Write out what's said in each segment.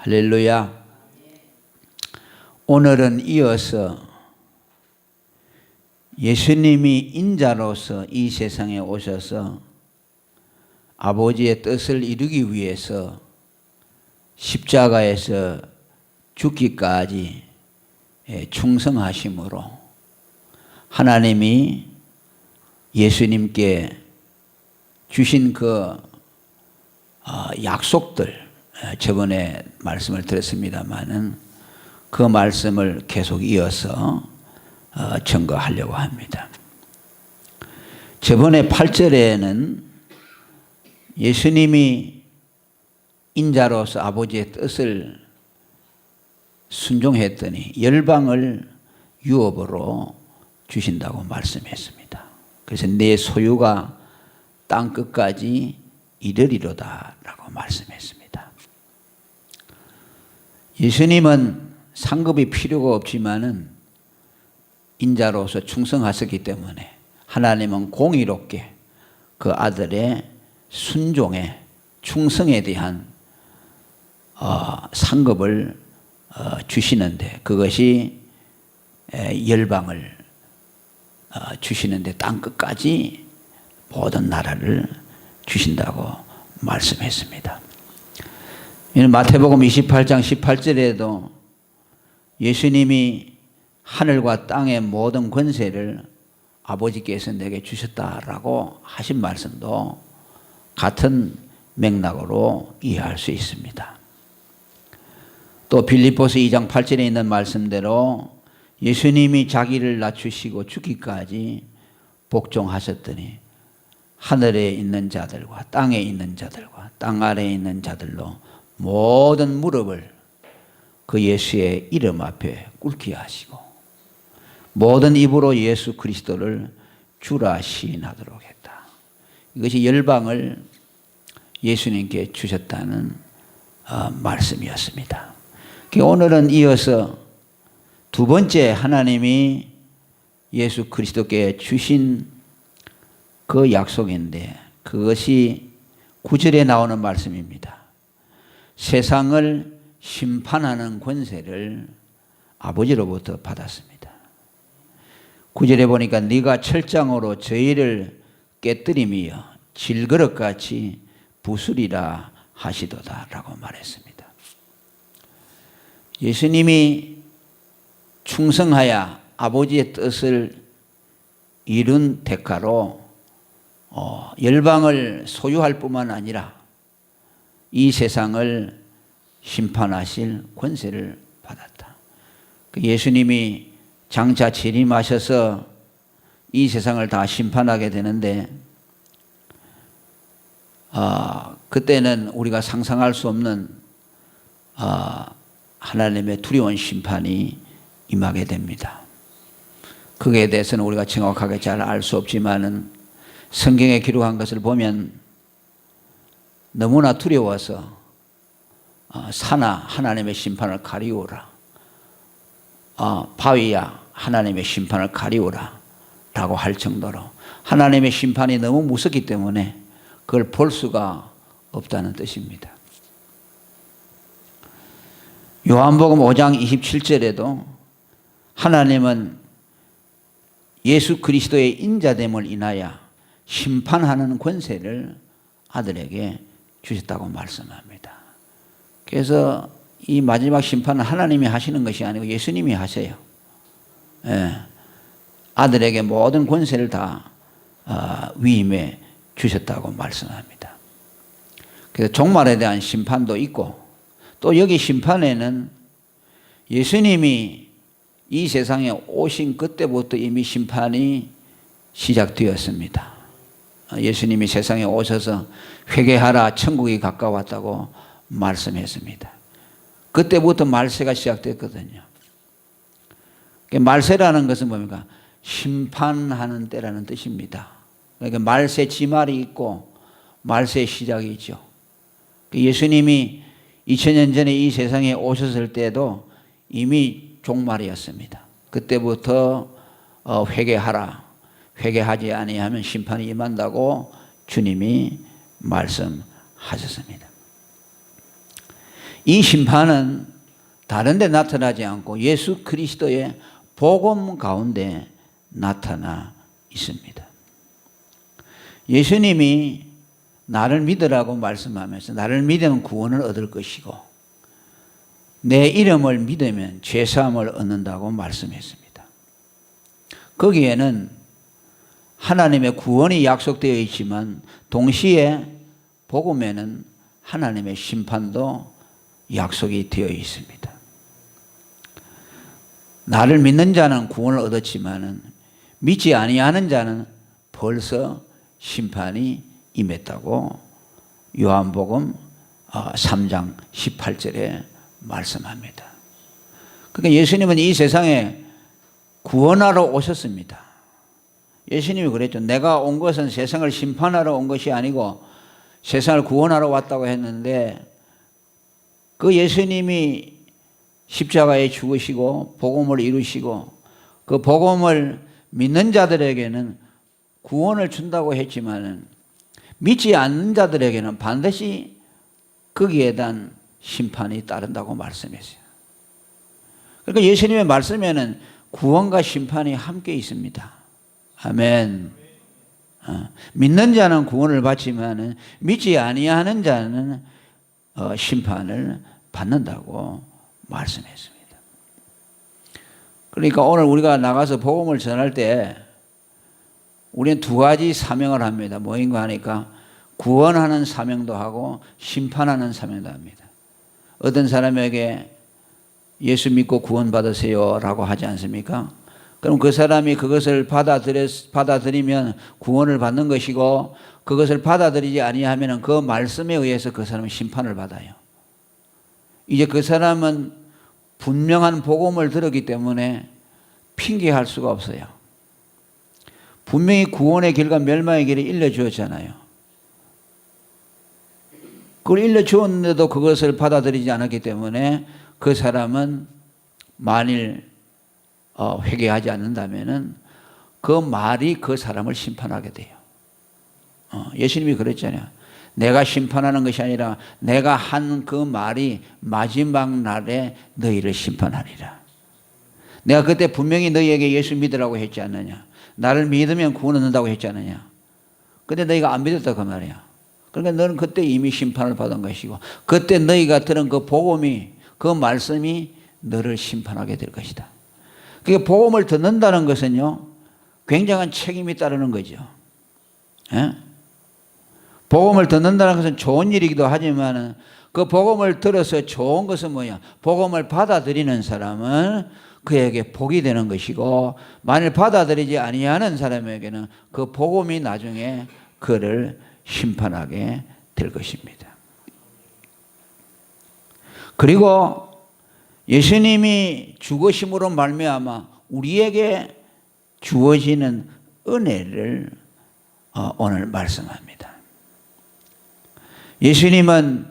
할렐루야. 오늘은 이어서 예수님이 인자로서 이 세상에 오셔서 아버지의 뜻을 이루기 위해서 십자가에서 죽기까지 충성하심으로 하나님이 예수님께 주신 그 약속들, 저번에 말씀을 드렸습니다마는 그 말씀을 계속 이어서 증거하려고 합니다. 저번에 8절에는 예수님이 인자로서 아버지의 뜻을 순종했더니 열방을 유업으로 주신다고 말씀했습니다. 그래서 내 소유가 땅 끝까지 이르리로다 라고 말씀했습니다. 예수님은 상급이 필요가 없지만은 인자로서 충성하셨기 때문에 하나님은 공의롭게 그 아들의 순종에 충성에 대한 상급을 주시는데 그것이 열방을 주시는데 땅 끝까지 모든 나라를 주신다고 말씀했습니다. 마태복음 28장 18절에도 예수님이 하늘과 땅의 모든 권세를 아버지께서 내게 주셨다라고 하신 말씀도 같은 맥락으로 이해할 수 있습니다. 또 빌립보서 2장 8절에 있는 말씀대로 예수님이 자기를 낮추시고 죽기까지 복종하셨더니 하늘에 있는 자들과 땅에 있는 자들과 땅 아래에 있는 자들로 모든 무릎을 그 예수의 이름 앞에 꿇게 하시고 모든 입으로 예수 그리스도를 주라 시인하도록 했다. 이것이 열방을 예수님께 주셨다는 말씀이었습니다. 오늘은 이어서 두 번째 하나님이 예수 그리스도께 주신 그 약속인데 그것이 9절에 나오는 말씀입니다. 세상을 심판하는 권세를 아버지로부터 받았습니다. 9절에 보니까 네가 철장으로 저희를 깨뜨리며 질그릇같이 부수리라 하시도다 라고 말했습니다. 예수님이 충성하여 아버지의 뜻을 이룬 대가로 열방을 소유할 뿐만 아니라 이 세상을 심판하실 권세를 받았다. 예수님이 장차 재림하셔서 이 세상을 다 심판하게 되는데 그때는 우리가 상상할 수 없는 하나님의 두려운 심판이 임하게 됩니다. 그에 대해서는 우리가 정확하게 잘 알 수 없지만은 성경에 기록한 것을 보면 너무나 두려워서 산아 하나님의 심판을 가리우라, 바위야 하나님의 심판을 가리우라 라고 할 정도로 하나님의 심판이 너무 무섭기 때문에 그걸 볼 수가 없다는 뜻입니다. 요한복음 5장 27절에도 하나님은 예수 그리스도의 인자됨을 인하여 심판하는 권세를 아들에게 주셨다고 말씀합니다. 그래서 이 마지막 심판은 하나님이 하시는 것이 아니고 예수님이 하세요. 아들에게 모든 권세를 다 위임해 주셨다고 말씀합니다. 그래서 종말에 대한 심판도 있고 또 여기 심판에는 예수님이 이 세상에 오신 그때부터 이미 심판이 시작되었습니다. 예수님이 세상에 오셔서 회개하라 천국이 가까웠다고 말씀했습니다. 그때부터 말세가 시작됐거든요. 말세라는 것은 뭡니까? 심판하는 때라는 뜻입니다. 그러니까 말세 지말이 있고 말세의 시작이 있죠. 예수님이 2000년 전에 이 세상에 오셨을 때도 이미 종말이었습니다. 그때부터 회개하라, 회개하지 아니하면 심판이 임한다고 주님이 말씀하셨습니다. 이 심판은 다른 데 나타나지 않고 예수 그리스도의 복음 가운데 나타나 있습니다. 예수님이 나를 믿으라고 말씀하면서 나를 믿으면 구원을 얻을 것이고 내 이름을 믿으면 죄사함을 얻는다고 말씀했습니다. 거기에는 하나님의 구원이 약속되어 있지만 동시에 복음에는 하나님의 심판도 약속이 되어 있습니다. 나를 믿는 자는 구원을 얻었지만 믿지 아니하는 자는 벌써 심판이 임했다고 요한복음 3장 18절에 말씀합니다. 그러니까 예수님은 이 세상에 구원하러 오셨습니다. 예수님이 그랬죠. 내가 온 것은 세상을 심판하러 온 것이 아니고 세상을 구원하러 왔다고 했는데 그 예수님이 십자가에 죽으시고 복음을 이루시고 그 복음을 믿는 자들에게는 구원을 준다고 했지만 믿지 않는 자들에게는 반드시 거기에 대한 심판이 따른다고 말씀했어요. 그러니까 예수님의 말씀에는 구원과 심판이 함께 있습니다. 아멘. 믿는 자는 구원을 받지만 믿지 아니하는 자는 심판을 받는다고 말씀했습니다. 그러니까 오늘 우리가 나가서 복음을 전할 때 우리는 두 가지 사명을 합니다. 뭐인가 하니까 구원하는 사명도 하고 심판하는 사명도 합니다. 어떤 사람에게 예수 믿고 구원받으세요 라고 하지 않습니까? 그럼 그 사람이 그것을 받아들이면 구원을 받는 것이고 그것을 받아들이지 아니하면 그 말씀에 의해서 그 사람은 심판을 받아요. 이제 그 사람은 분명한 복음을 들었기 때문에 핑계할 수가 없어요. 분명히 구원의 길과 멸망의 길을 일러주었잖아요. 그걸 일러주었는데도 그것을 받아들이지 않았기 때문에 그 사람은 만일 회개하지 않는다면 그 말이 그 사람을 심판하게 돼요. 예수님이 그랬잖아요. 내가 심판하는 것이 아니라 내가 한 그 말이 마지막 날에 너희를 심판하리라. 내가 그때 분명히 너희에게 예수 믿으라고 했지 않느냐. 나를 믿으면 구원 얻는다고 했지 않느냐. 근데 너희가 안 믿었다 그 말이야. 그러니까 너는 그때 이미 심판을 받은 것이고 그때 너희가 들은 그 복음이 그 말씀이 너를 심판하게 될 것이다. 그게 복음을 듣는다는 것은요 굉장한 책임이 따르는 거죠. 예? 복음을 듣는다는 것은 좋은 일이기도 하지만 그 복음을 들어서 좋은 것은 뭐냐? 복음을 받아들이는 사람은 그에게 복이 되는 것이고 만일 받아들이지 아니하는 사람에게는 그 복음이 나중에 그를 심판하게 될 것입니다. 그리고 예수님이 죽으심으로 말미암아 우리에게 주어지는 은혜를 오늘 말씀합니다. 예수님은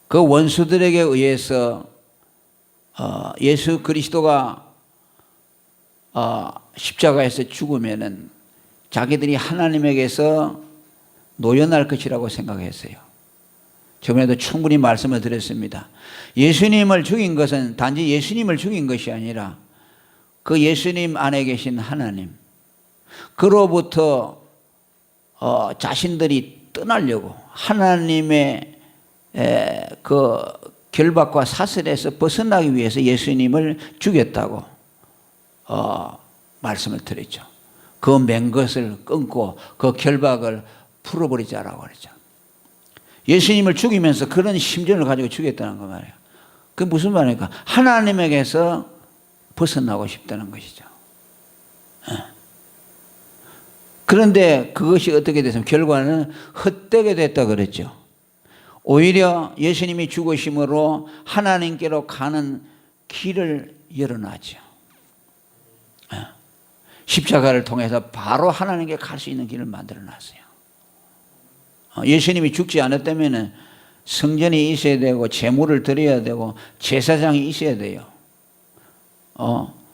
그 원수들에게 의해서 예수 그리스도가 십자가에서 죽으면은 자기들이 하나님에게서 노연할 것이라고 생각했어요. 저번에도 충분히 말씀을 드렸습니다. 예수님을 죽인 것은 단지 예수님을 죽인 것이 아니라 그 예수님 안에 계신 하나님 그로부터 자신들이 떠나려고 하나님의 그 결박과 사슬에서 벗어나기 위해서 예수님을 죽였다고 말씀을 드렸죠. 그 맨 것을 끊고 그 결박을 풀어버리자라고 그랬죠. 예수님을 죽이면서 그런 심정을 가지고 죽였다는 거 말이에요. 그게 무슨 말입니까? 하나님에게서 벗어나고 싶다는 것이죠. 그런데 그것이 어떻게 됐습니까? 결과는 헛되게 됐다 그랬죠. 오히려 예수님이 죽으심으로 하나님께로 가는 길을 열어놨죠. 십자가를 통해서 바로 하나님께 갈 수 있는 길을 만들어놨어요. 예수님이 죽지 않았다면 성전이 있어야 되고 제물을 드려야 되고 제사장이 있어야 돼요.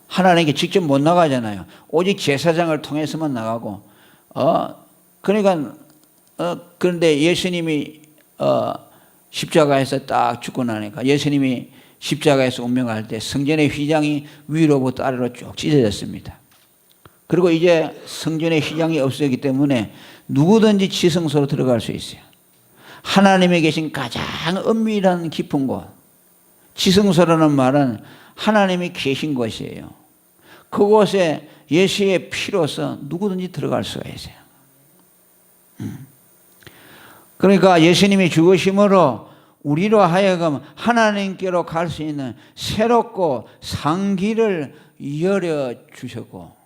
하나님께 직접 못 나가잖아요. 오직 제사장을 통해서만 나가고 그러니까 그런데 예수님이 십자가에서 딱 죽고 나니까 예수님이 십자가에서 운명할 때 성전의 휘장이 위로부터 아래로 쭉 찢어졌습니다. 그리고 이제 성전의 휘장이 없어졌기 때문에 누구든지 지성소로 들어갈 수 있어요. 하나님에 계신 가장 은밀한 깊은 곳, 지성소라는 말은 하나님이 계신 곳이에요. 그곳에 예수의 피로서 누구든지 들어갈 수가 있어요. 그러니까 예수님이 죽으심으로 우리로 하여금 하나님께로 갈 수 있는 새롭고 산 길을 열어주셨고,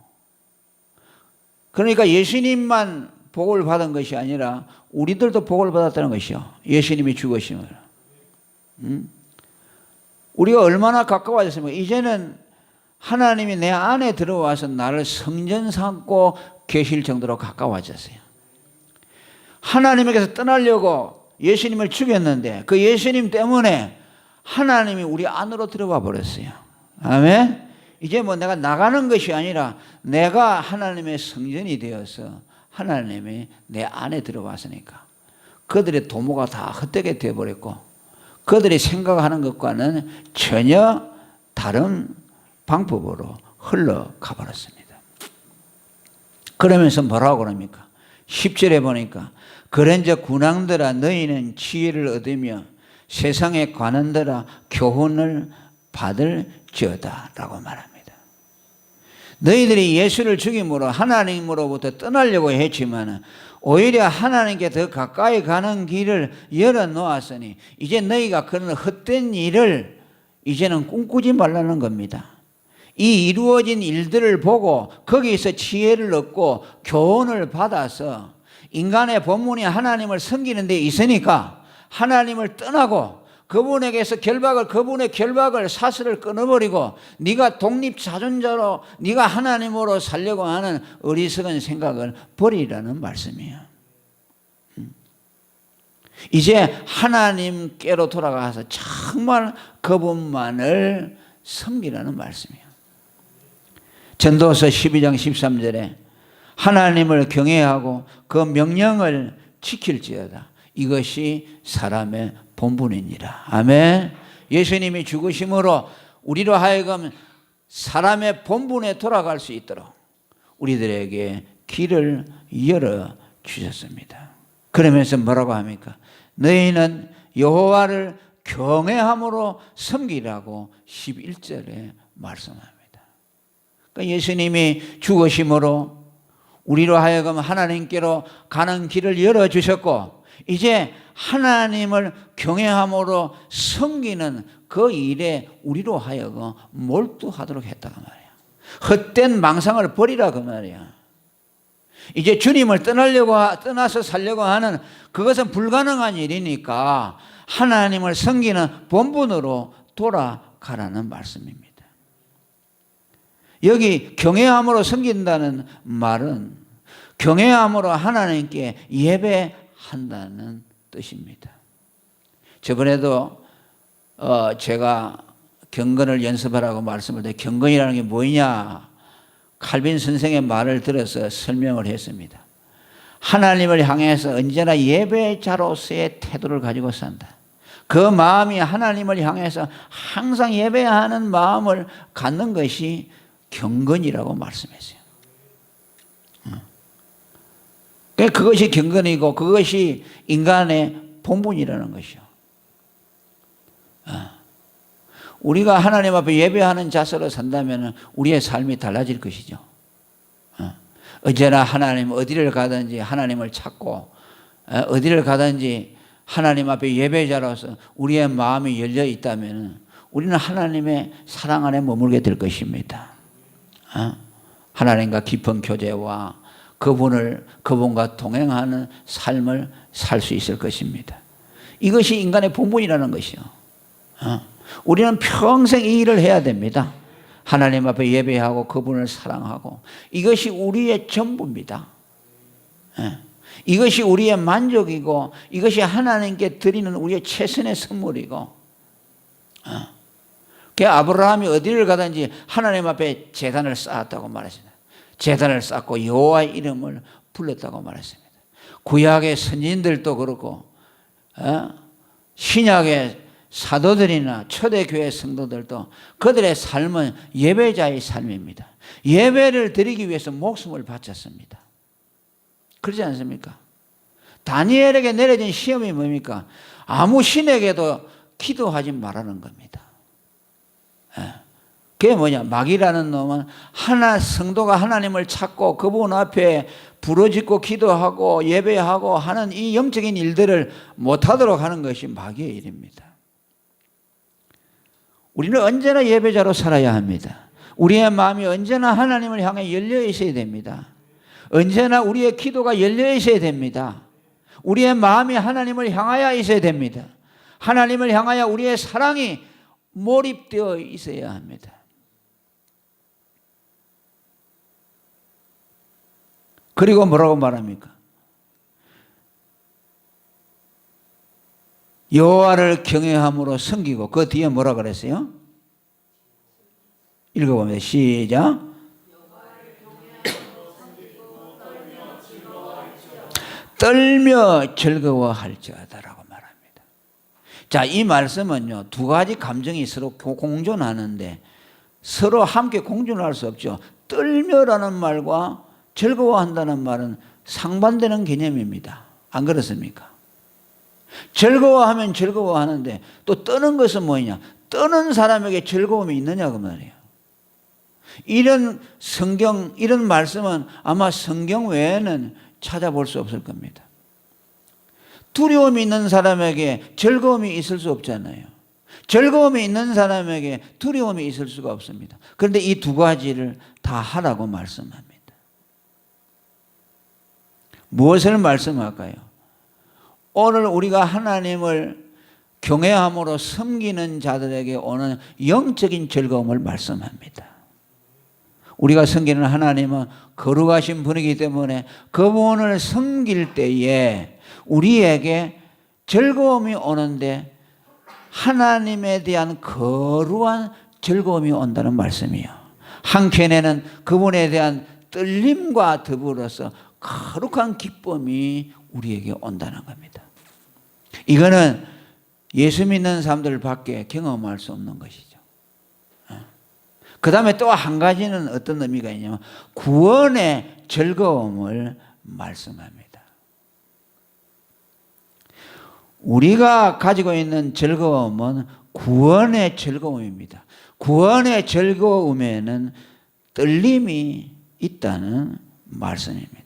그러니까 예수님만 복을 받은 것이 아니라 우리들도 복을 받았다는 것이요. 예수님이 죽으심으로. 우리가 얼마나 가까워졌습니까? 이제는 하나님이 내 안에 들어와서 나를 성전 삼고 계실 정도로 가까워졌어요. 하나님에게서 떠나려고 예수님을 죽였는데 그 예수님 때문에 하나님이 우리 안으로 들어와 버렸어요. 아멘. 이제 뭐 내가 나가는 것이 아니라 내가 하나님의 성전이 되어서 하나님이 내 안에 들어왔으니까 그들의 도모가 다 헛되게 되어버렸고 그들이 생각하는 것과는 전혀 다른 방법으로 흘러가 버렸습니다. 그러면서 뭐라고 그럽니까? 10절에 보니까 그런즉 군왕들아 너희는 지혜를 얻으며 세상의 관원들아 교훈을 받을지어다 라고 말합니다. 너희들이 예수를 죽임으로 하나님으로부터 떠나려고 했지만 오히려 하나님께 더 가까이 가는 길을 열어놓았으니 이제 너희가 그런 헛된 일을 이제는 꿈꾸지 말라는 겁니다. 이 이루어진 일들을 보고 거기서 지혜를 얻고 교훈을 받아서 인간의 본문이 하나님을 섬기는 데 있으니까 하나님을 떠나고 그분에게서 그분의 결박을 사슬을 끊어버리고 네가 독립자존자로 네가 하나님으로 살려고 하는 어리석은 생각을 버리라는 말씀이에요. 이제 하나님께로 돌아가서 정말 그분만을 섬기라는 말씀이에요. 전도서 12장 13절에 하나님을 경외하고 그 명령을 지킬지어다. 이것이 사람의 본분이니라. 아멘. 예수님이 죽으심으로 우리로 하여금 사람의 본분에 돌아갈 수 있도록 우리들에게 길을 열어주셨습니다. 그러면서 뭐라고 합니까? 너희는 여호와를 경외함으로 섬기라고 11절에 말씀합니다. 그러니까 예수님이 죽으심으로 우리로 하여금 하나님께로 가는 길을 열어주셨고 이제 하나님을 경외함으로 섬기는 그 일에 우리로 하여금 몰두하도록 했다고 말이야. 헛된 망상을 버리라 그 말이야. 이제 주님을 떠나서 살려고 하는 그것은 불가능한 일이니까 하나님을 섬기는 본분으로 돌아가라는 말씀입니다. 여기 경외함으로 섬긴다는 말은 경외함으로 하나님께 예배한다는 뜻입니다. 저번에도 제가 경건을 연습하라고 말씀을 드렸는데 경건이라는 게 뭐냐? 칼빈 선생의 말을 들어서 설명을 했습니다. 하나님을 향해서 언제나 예배자로서의 태도를 가지고 산다. 그 마음이 하나님을 향해서 항상 예배하는 마음을 갖는 것이 경건이라고 말씀했어요. 그것이 경건이고 그것이 인간의 본분이라는 것이요. 우리가 하나님 앞에 예배하는 자세로 산다면 우리의 삶이 달라질 것이죠. 언제나 하나님 어디를 가든지 하나님을 찾고 어디를 가든지 하나님 앞에 예배자로서 우리의 마음이 열려 있다면 우리는 하나님의 사랑 안에 머물게 될 것입니다. 하나님과 깊은 교제와 그분과 동행하는 삶을 살 수 있을 것입니다. 이것이 인간의 본분이라는 것이요. 우리는 평생 이 일을 해야 됩니다. 하나님 앞에 예배하고 그분을 사랑하고 이것이 우리의 전부입니다. 이것이 우리의 만족이고 이것이 하나님께 드리는 우리의 최선의 선물이고 아브라함이 어디를 가든지 하나님 앞에 제단을 쌓았다고 말했습니다. 제단을 쌓고 여호와의 이름을 불렀다고 말했습니다. 구약의 선진들도 그렇고 신약의 사도들이나 초대교회 성도들도 그들의 삶은 예배자의 삶입니다. 예배를 드리기 위해서 목숨을 바쳤습니다. 그렇지 않습니까? 다니엘에게 내려진 시험이 뭡니까? 아무 신에게도 기도하지 말라는 겁니다. 그게 뭐냐? 마귀라는 놈은 성도가 하나님을 찾고 그분 앞에 부르짖고 기도하고 예배하고 하는 이 영적인 일들을 못하도록 하는 것이 마귀의 일입니다. 우리는 언제나 예배자로 살아야 합니다. 우리의 마음이 언제나 하나님을 향해 열려 있어야 됩니다. 언제나 우리의 기도가 열려 있어야 됩니다. 우리의 마음이 하나님을 향하여 있어야 됩니다. 하나님을 향하여 우리의 사랑이 몰입되어 있어야 합니다. 그리고 뭐라고 말합니까? 여호와를 경외함으로 섬기고, 그 뒤에 뭐라 그랬어요? 읽어보면 시작. 떨며 즐거워할지어다라고 말합니다. 자, 이 말씀은요, 두 가지 감정이 서로 공존하는데 서로 함께 공존할 수 없죠. 떨며라는 말과 즐거워한다는 말은 상반되는 개념입니다. 안 그렇습니까? 즐거워하면 즐거워하는데 또 떠는 것은 뭐냐? 떠는 사람에게 즐거움이 있느냐 그 말이에요. 이런 이런 말씀은 아마 성경 외에는 찾아볼 수 없을 겁니다. 두려움이 있는 사람에게 즐거움이 있을 수 없잖아요. 즐거움이 있는 사람에게 두려움이 있을 수가 없습니다. 그런데 이 두 가지를 다 하라고 말씀합니다. 무엇을 말씀할까요? 오늘 우리가 하나님을 경외함으로 섬기는 자들에게 오는 영적인 즐거움을 말씀합니다. 우리가 섬기는 하나님은 거룩하신 분이기 때문에 그분을 섬길 때에 우리에게 즐거움이 오는데 하나님에 대한 거룩한 즐거움이 온다는 말씀이에요. 한켠에는 그분에 대한 떨림과 더불어서 거룩한 기쁨이 우리에게 온다는 겁니다. 이거는 예수 믿는 사람들밖에 경험할 수 없는 것이죠. 그 다음에 또 한 가지는 어떤 의미가 있냐면 구원의 즐거움을 말씀합니다. 우리가 가지고 있는 즐거움은 구원의 즐거움입니다. 구원의 즐거움에는 떨림이 있다는 말씀입니다.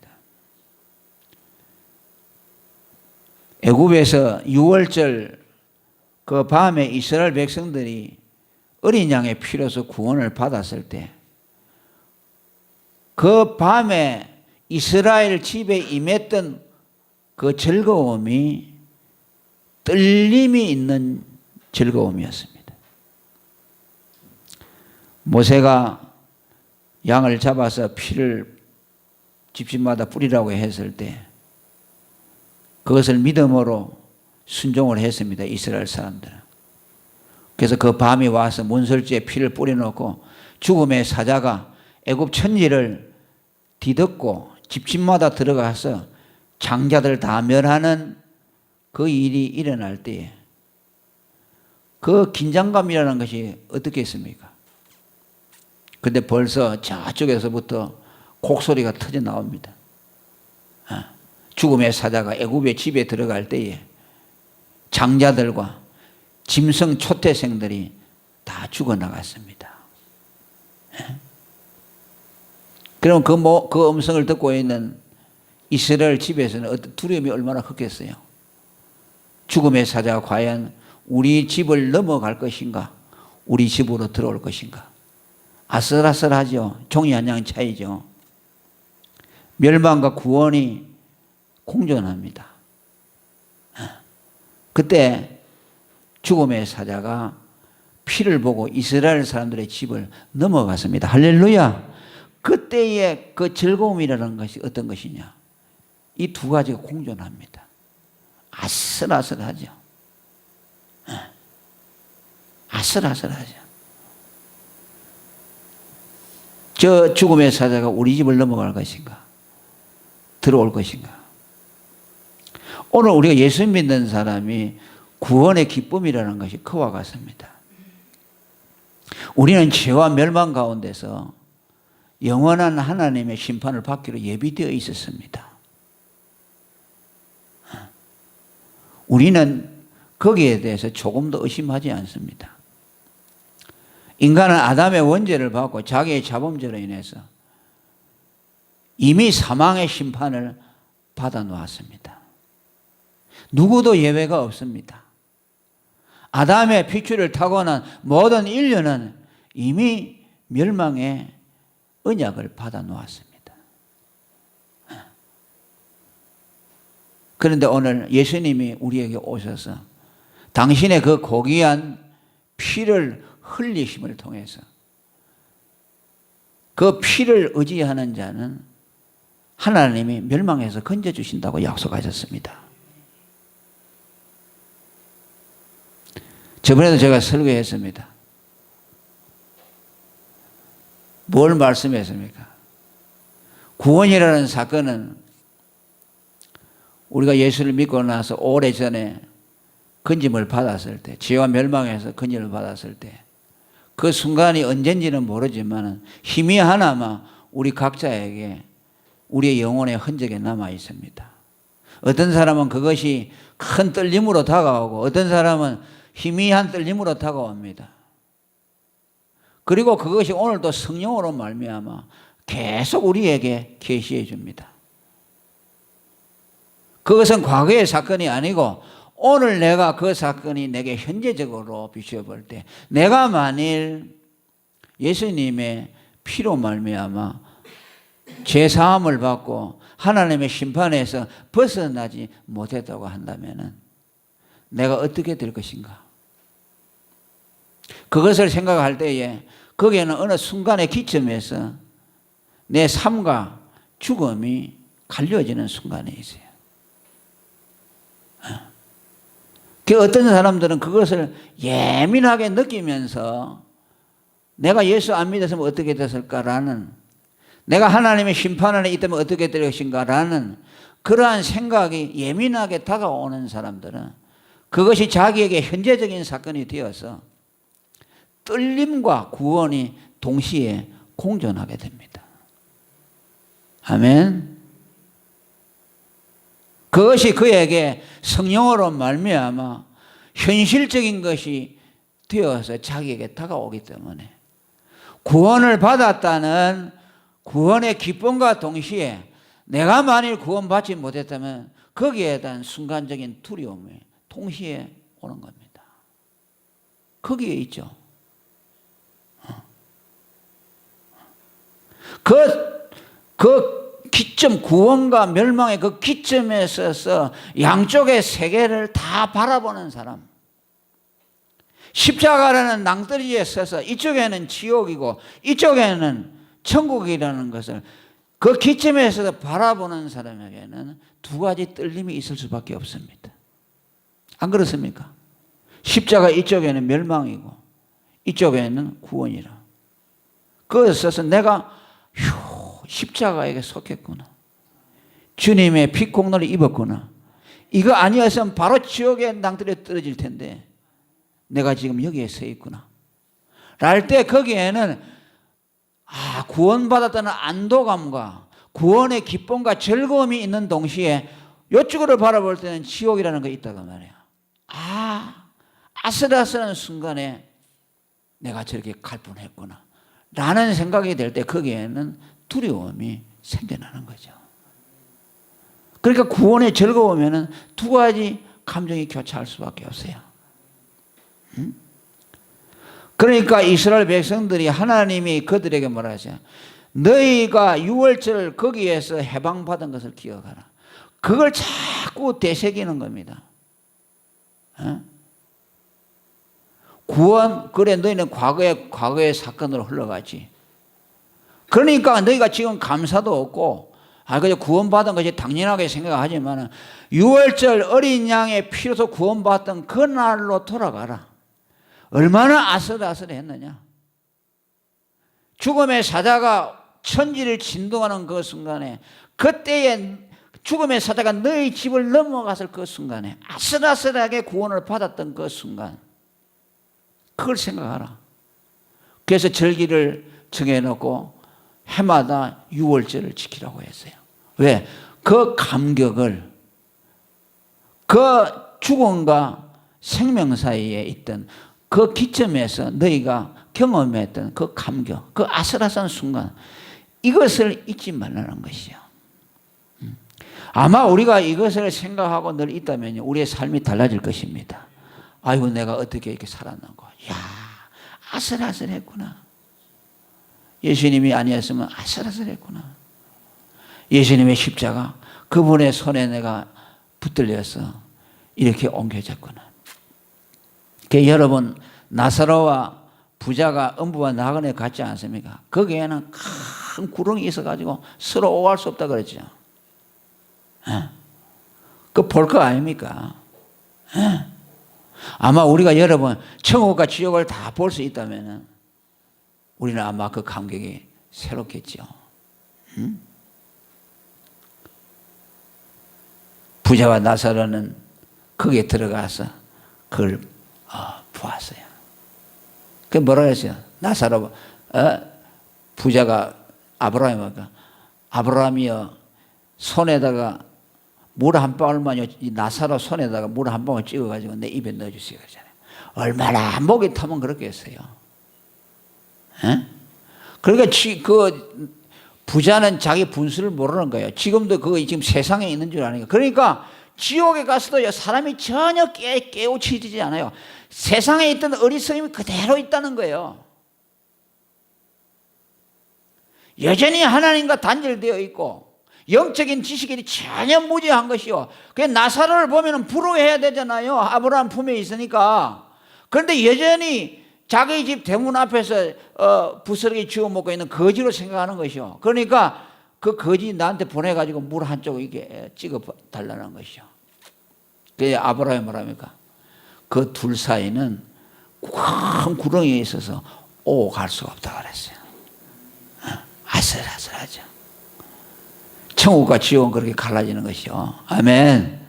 애굽에서 유월절 그 밤에 이스라엘 백성들이 어린 양의 피로서 구원을 받았을 때 그 밤에 이스라엘 집에 임했던 그 즐거움이 떨림이 있는 즐거움이었습니다. 모세가 양을 잡아서 피를 집집마다 뿌리라고 했을 때 그것을 믿음으로 순종을 했습니다. 이스라엘 사람들은. 그래서 그 밤이 와서 문설주에 피를 뿌려놓고 죽음의 사자가 애굽 천지를 뒤덮고 집집마다 들어가서 장자들 다 멸하는 그 일이 일어날 때에 그 긴장감이라는 것이 어떻겠습니까? 근데 벌써 저쪽에서부터 곡소리가 터져 나옵니다. 죽음의 사자가 애굽의 집에 들어갈 때에 장자들과 짐승 초태생들이 다 죽어나갔습니다. 그럼 그 음성을 듣고 있는 이스라엘 집에서는 두려움이 얼마나 컸겠어요. 죽음의 사자가 과연 우리 집을 넘어갈 것인가? 우리 집으로 들어올 것인가? 아슬아슬하죠. 종이 한 장 차이죠. 멸망과 구원이 공존합니다. 그때 죽음의 사자가 피를 보고 이스라엘 사람들의 집을 넘어갔습니다. 할렐루야. 그때의 그 즐거움이라는 것이 어떤 것이냐? 이 두 가지가 공존합니다. 아슬아슬하죠. 아슬아슬하죠. 저 죽음의 사자가 우리 집을 넘어갈 것인가? 들어올 것인가? 오늘 우리가 예수 믿는 사람이 구원의 기쁨이라는 것이 그와 같습니다. 우리는 죄와 멸망 가운데서 영원한 하나님의 심판을 받기로 예비되어 있었습니다. 우리는 거기에 대해서 조금도 의심하지 않습니다. 인간은 아담의 원죄를 받고 자기의 자범죄로 인해서 이미 사망의 심판을 받아 놓았습니다. 누구도 예외가 없습니다. 아담의 피줄을 타고난 모든 인류는 이미 멸망의 언약을 받아 놓았습니다. 그런데 오늘 예수님이 우리에게 오셔서 당신의 그 고귀한 피를 흘리심을 통해서 그 피를 의지하는 자는 하나님이 멸망에서 건져주신다고 약속하셨습니다. 저번에도 제가 설교했습니다. 뭘 말씀했습니까? 구원이라는 사건은 우리가 예수를 믿고 나서 오래전에 건짐을 받았을 때, 죄와 멸망에서 건짐을 받았을 때, 그 순간이 언젠지는 모르지만 희미하나마 우리 각자에게 우리의 영혼의 흔적이 남아 있습니다. 어떤 사람은 그것이 큰 떨림으로 다가오고 어떤 사람은 희미한 떨림으로 다가옵니다. 그리고 그것이 오늘도 성령으로 말미암아 계속 우리에게 계시해 줍니다. 그것은 과거의 사건이 아니고 오늘 내가 그 사건이 내게 현재적으로 비추어 볼 때 내가 만일 예수님의 피로 말미암아 죄사함을 받고 하나님의 심판에서 벗어나지 못했다고 한다면 내가 어떻게 될 것인가? 그것을 생각할 때에 거기에는 어느 순간의 기점에서 내 삶과 죽음이 갈려지는 순간에 있어요. 그 어떤 사람들은 그것을 예민하게 느끼면서 내가 예수 안 믿었으면 어떻게 됐을까라는, 내가 하나님의 심판 안에 있다면 어떻게 될 것인가라는 그러한 생각이 예민하게 다가오는 사람들은 그것이 자기에게 현재적인 사건이 되어서 떨림과 구원이 동시에 공존하게 됩니다. 아멘. 그것이 그에게 성령으로 말미암아 현실적인 것이 되어서 자기에게 다가오기 때문에 구원을 받았다는 구원의 기쁨과 동시에 내가 만일 구원받지 못했다면 거기에 대한 순간적인 두려움이 동시에 오는 겁니다. 거기에 있죠. 그 기점, 구원과 멸망의 그 기점에 있어서 양쪽의 세계를 다 바라보는 사람. 십자가라는 낭떠러지에 서서 이쪽에는 지옥이고 이쪽에는 천국이라는 것을 그 기점에서 바라보는 사람에게는 두 가지 떨림이 있을 수밖에 없습니다. 안 그렇습니까? 십자가 이쪽에는 멸망이고 이쪽에는 구원이라. 그것에 있어서 내가 십자가에게 속했구나. 주님의 피콩로를 입었구나. 이거 아니었으면 바로 지옥의 낭떠러지에 떨어질 텐데 내가 지금 여기에 서 있구나. 랄 때 거기에는 구원받았다는 안도감과 구원의 기쁨과 즐거움이 있는 동시에 이쪽으로 바라볼 때는 지옥이라는 게 있다고 말이야. 아슬아슬한 순간에 내가 저렇게 갈 뻔했구나 라는 생각이 될 때 거기에는 두려움이 생겨나는 거죠. 그러니까 구원의 즐거움에는 두 가지 감정이 교차할 수밖에 없어요. 그러니까 이스라엘 백성들이 하나님이 그들에게 뭐라 하죠? 너희가 유월절 거기에서 해방받은 것을 기억하라. 그걸 자꾸 되새기는 겁니다. 구원, 그래 너희는 과거의 사건으로 흘러가지. 그러니까 너희가 지금 감사도 없고 그저 구원받은 것이 당연하게 생각하지만 유월절 어린 양의 피로서 구원받던 그 날로 돌아가라. 얼마나 아슬아슬했느냐. 죽음의 사자가 천지를 진동하는 그 순간에 그때에 죽음의 사자가 너희 집을 넘어갔을 그 순간에 아슬아슬하게 구원을 받았던 그 순간, 그걸 생각하라. 그래서 절기를 정해놓고 해마다 유월절을 지키라고 했어요. 왜? 그 감격을, 그 죽음과 생명 사이에 있던 그 기점에서 너희가 경험했던 그 감격, 그 아슬아슬한 순간, 이것을 잊지 말라는 것이요. 아마 우리가 이것을 생각하고 늘 있다면 우리의 삶이 달라질 것입니다. 아이고, 내가 어떻게 이렇게 살았는고. 야, 아슬아슬했구나. 예수님이 아니었으면 아슬아슬했구나. 예수님의 십자가, 그분의 손에 내가 붙들려서 이렇게 옮겨졌구나. 여러분, 나사로와 부자가 음부와 나그네 갔지 않습니까? 거기에는 큰 구렁이 있어가지고 서로 오갈 수 없다 그랬죠. 그 볼 거 아닙니까? 아마 우리가 여러분 천국과 지옥을 다 볼 수 있다면 우리는 아마 그 감격이 새롭겠죠. 부자와 나사로는 거기에 들어가서 그걸 보았어요. 그 뭐라 그랬어요? 나사로, 부자가 아브라함이니까, 아브라함이여, 손에다가 물 한 방울만요, 나사로 손에다가 물 한 방울 찍어가지고 내 입에 넣어주세요. 그러잖아요. 얼마나 목이 타면 그렇겠어요. 그러니까 그 부자는 자기 분수를 모르는 거예요. 지금도 그거 지금 세상에 있는 줄 아니까. 그러니까 지옥에 가서도 사람이 전혀 깨우치지 않아요. 세상에 있던 어리석음이 그대로 있다는 거예요. 여전히 하나님과 단절되어 있고 영적인 지식이 전혀 무지한 것이요. 그게 나사로를 보면 부러워해야 되잖아요. 아브라함 품에 있으니까. 그런데 여전히 자기 집 대문 앞에서 부스러기 쥐어 먹고 있는 거지로 생각하는 것이요. 그러니까 그 거지 나한테 보내가지고 물 한쪽 이렇게 찍어 달라는 것이요. 그게 아브라함이 뭐랍니까? 그 둘 사이는 큰 구렁이에 있어서 오고 갈 수가 없다고 그랬어요. 아슬아슬하죠. 천국과 지옥은 그렇게 갈라지는 것이요. 아멘.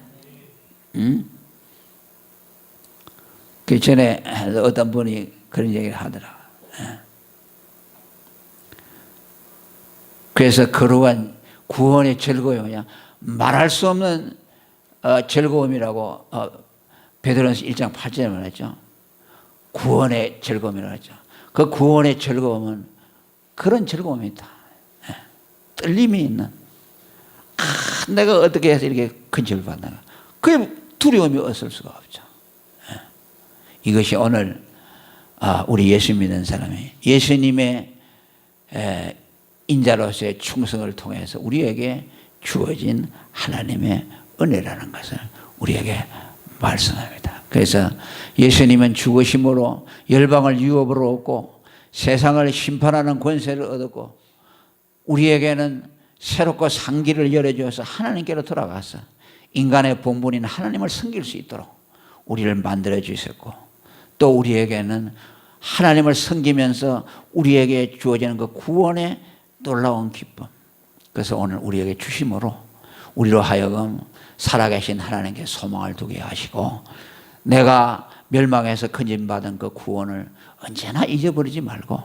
그 전에 어떤 분이 그런 얘기를 하더라고요. 그래서 거룩한 구원의 즐거움이 그냥 말할 수 없는 즐거움이라고 베드로전서 1장 8절에 말했죠. 구원의 즐거움이라고 했죠. 그 구원의 즐거움은 그런 즐거움이다. 떨림이 있는. 내가 어떻게 해서 이렇게 근심을 받나. 그게 두려움이 없을 수가 없죠. 이것이 오늘 우리 예수 믿는 사람이 예수님의 인자로서의 충성을 통해서 우리에게 주어진 하나님의 은혜라는 것을 우리에게 말씀합니다. 그래서 예수님은 죽으심으로 열방을 유업으로 얻고 세상을 심판하는 권세를 얻었고 우리에게는 새롭고 상기를 열어주어서 하나님께로 돌아가서 인간의 본분인 하나님을 섬길 수 있도록 우리를 만들어 주셨고 또 우리에게는 하나님을 섬기면서 우리에게 주어지는 그 구원의 놀라운 기쁨, 그래서 오늘 우리에게 주심으로 우리로 하여금 살아계신 하나님께 소망을 두게 하시고 내가 멸망해서 건진받은 그 구원을 언제나 잊어버리지 말고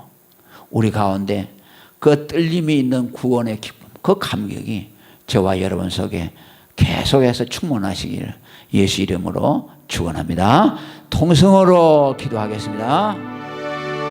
우리 가운데 그 떨림이 있는 구원의 기쁨, 그 감격이 저와 여러분 속에 계속해서 충만하시기를 예수 이름으로 축원합니다. 통성으로 기도하겠습니다.